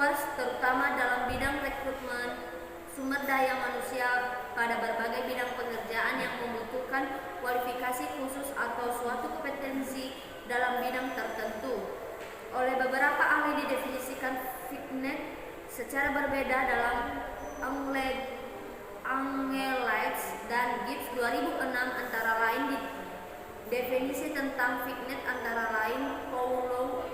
luas terutama dalam bidang rekrutmen sumber daya manusia pada berbagai bidang pekerjaan yang membutuhkan kualifikasi khusus atau suatu kompetensi dalam bidang tertentu. Oleh beberapa ahli didefinisikan fitnet secara berbeda dalam Angelides dan Gibbs 2006 antara lain. Definisi tentang fitnet antara lain Paulo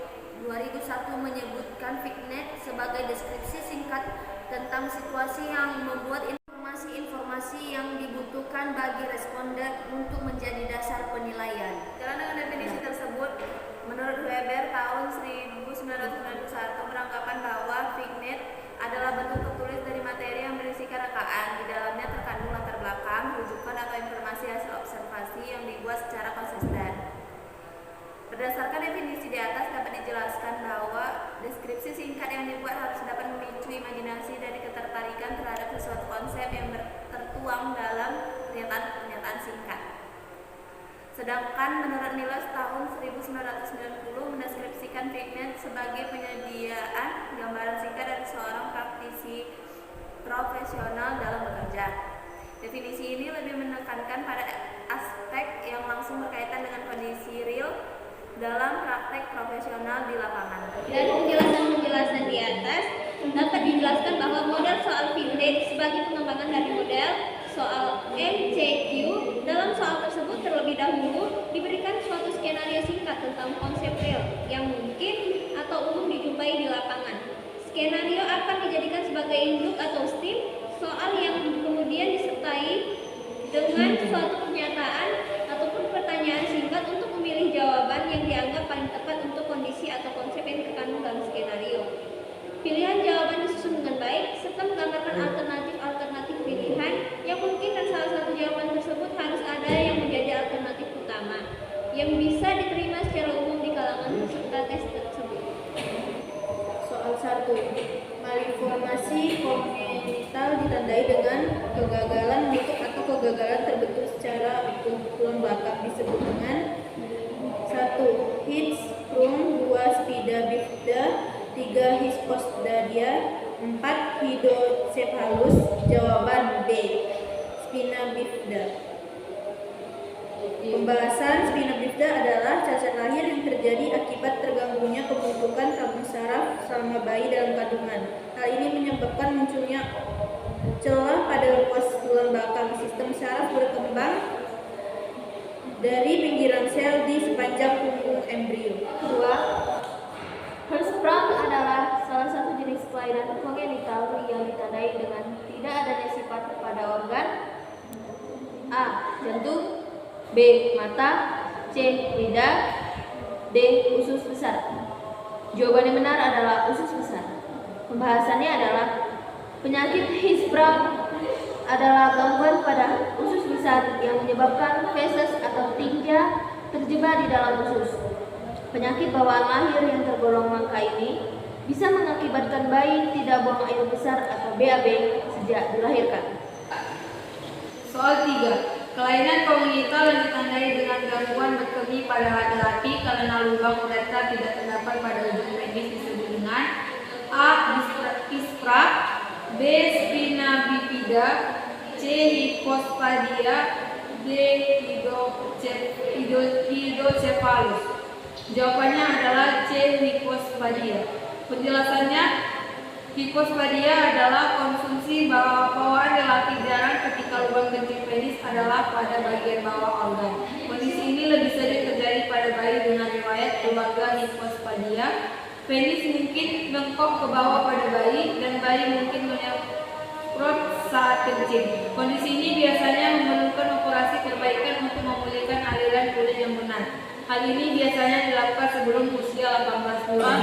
2001 menyebutkan fitnet sebagai deskripsi singkat tentang situasi yang membuat informasi-informasi yang dibutuhkan bagi responden untuk menjadi dasar penilaian. Jalan dengan definisi tersebut, menurut Weber tahun 1991 beranggapan bahwa fitnet adalah bentuk tertulis dari materi yang berisikan rekaan. Di dalamnya terkandung latar belakang, rujukan atau informasi hasil observasi yang dibuat secara konsisten. Berdasarkan definisi di atas dapat dijelaskan bahwa deskripsi singkat yang dibuat harus dapat memicu imajinasi dari ketertarikan terhadap sesuatu konsep yang tertuang dalam pernyataan singkat. Sedangkan menurut Niles tahun 1990 mendeskripsikan fitnet sebagai penyediaan gambaran singkat dari seorang praktisi profesional dalam bekerja. Definisi ini lebih menekankan pada aspek yang langsung berkaitan dengan kondisi real dalam praktek profesional di lapangan. Dari penjelasan di atas dapat dijelaskan bahwa model soal fitnet sebagai pengembangan dari model soal MCQ. Dalam soal tersebut terlebih dahulu diberikan suatu skenario singkat tentang konsep real yang mungkin atau umum dijumpai di lapangan. Skenario akan dijadikan sebagai induk atau stem soal yang kemudian disertai dengan suatu pernyataan ataupun pertanyaan singkat untuk memilih jawaban yang dianggap paling tepat untuk kondisi atau konsep yang terkandung dalam skenario. Pilihan jawaban disusun dengan baik serta menggambarkan alternatif pilihan yang mungkin, dan salah satu jawaban tersebut harus ada yang menjadi alternatif utama yang bisa diterima secara umum di kalangan peserta tes tersebut. Soal 1. Malinformasi kognital ditandai dengan kegagalan bentuk atau kegagalan terbentuk secara tulang belakang disebut dengan 1. Hirschsprung, 2. Spina bifida, 3. Hypospadias, 4. Hydrocephalus. Jawaban B. Spina bifida. Pembahasan spina bifida adalah cacat lahir yang terjadi akibat terganggunya pembentukan tabung saraf selama bayi dalam kandungan. Hal ini menyebabkan munculnya celah pada ruas tulang belakang. Sistem saraf berkembang dari pinggiran sel di sepanjang punggung embrio. 2. Hirschsprung adalah salah satu jenis kelainan kongenital yang ditandai dengan tidak adanya sifat pada organ A. Jantung, B. Mata, C. Lidah, D. Usus besar. Jawaban yang benar adalah usus besar. Pembahasannya adalah penyakit Hirschsprung adalah gangguan pada usus besar yang menyebabkan feses atau tinja terjebak di dalam usus. Penyakit bawaan lahir yang tergolong langka ini bisa mengakibatkan bayi tidak buang air besar atau BAB sejak dilahirkan. Soal 3. Kelainan kongenital yang ditandai dengan gangguan berkemih pada laki-laki karena lubang uretra tidak terdapat pada ujung penis disebut dengan A. Dyspra, B. Spina bifida, C. Hypospadia, D. Hydrocephalus. Jawabannya adalah C. Hypospadia. Penjelasannya, Hypospadia adalah konsumsi bawaan lelaki jarang ketika lubang kencing penis adalah pada bagian bawah organ. Kondisi ini lebih sering terjadi pada bayi dengan riwayat keluarga Hypospadia. Penis mungkin bengkok ke bawah pada bayi dan bayi mungkin menyemprot saat kencing. Kondisi ini biasanya memerlukan operasi perbaikan untuk memulihkan aliran kulit yang benar. Hal ini biasanya dilakukan sebelum usia 18 bulan.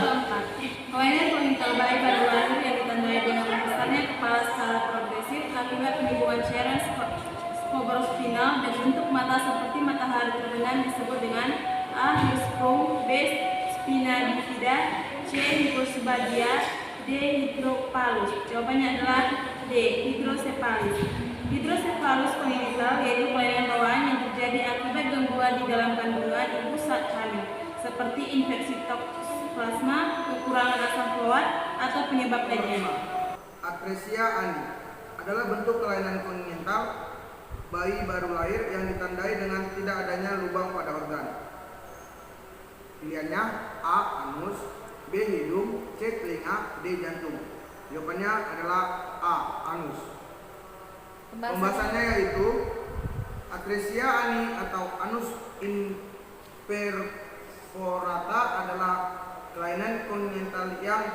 Kelainan kongenital bayi pada lahir yang ditandai dengan membesarnya kepala secara progresif akibat penimbungan cairan sporospinal dan bentuk mata seperti matahari terbenam disebut dengan A. Hirschsprung, B. Spina bifida, C. Hypospadia, D. Hydrocephalus. Jawabannya adalah D. Hydrocephalus. Hydrocephalus kongenital yaitu kelainan bawaan yang terjadi akibat gangguan di dalam kandungan ibu saat hamil, seperti infeksi toxoplasma, kekurangan asam pengetahuan atau penyebab lainnya. Atresia ani adalah bentuk kelainan kongenital bayi baru lahir yang ditandai dengan tidak adanya lubang pada organ. Pilihannya A. Anus, B. Hidung, C. Telinga, D. Jantung. Jawabannya adalah A. Anus. Pembahasannya yaitu atresia ani atau anus imperforata adalah kelainan kongenital yang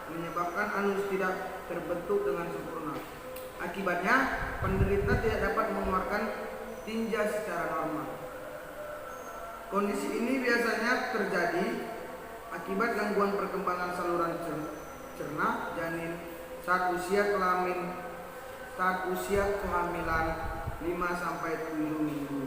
menyebabkan anus tidak terbentuk dengan sempurna. Akibatnya, penderita tidak dapat mengeluarkan tinja secara normal. Kondisi ini biasanya terjadi akibat gangguan perkembangan saluran cerna janin saat usia kehamilan 5-7 minggu.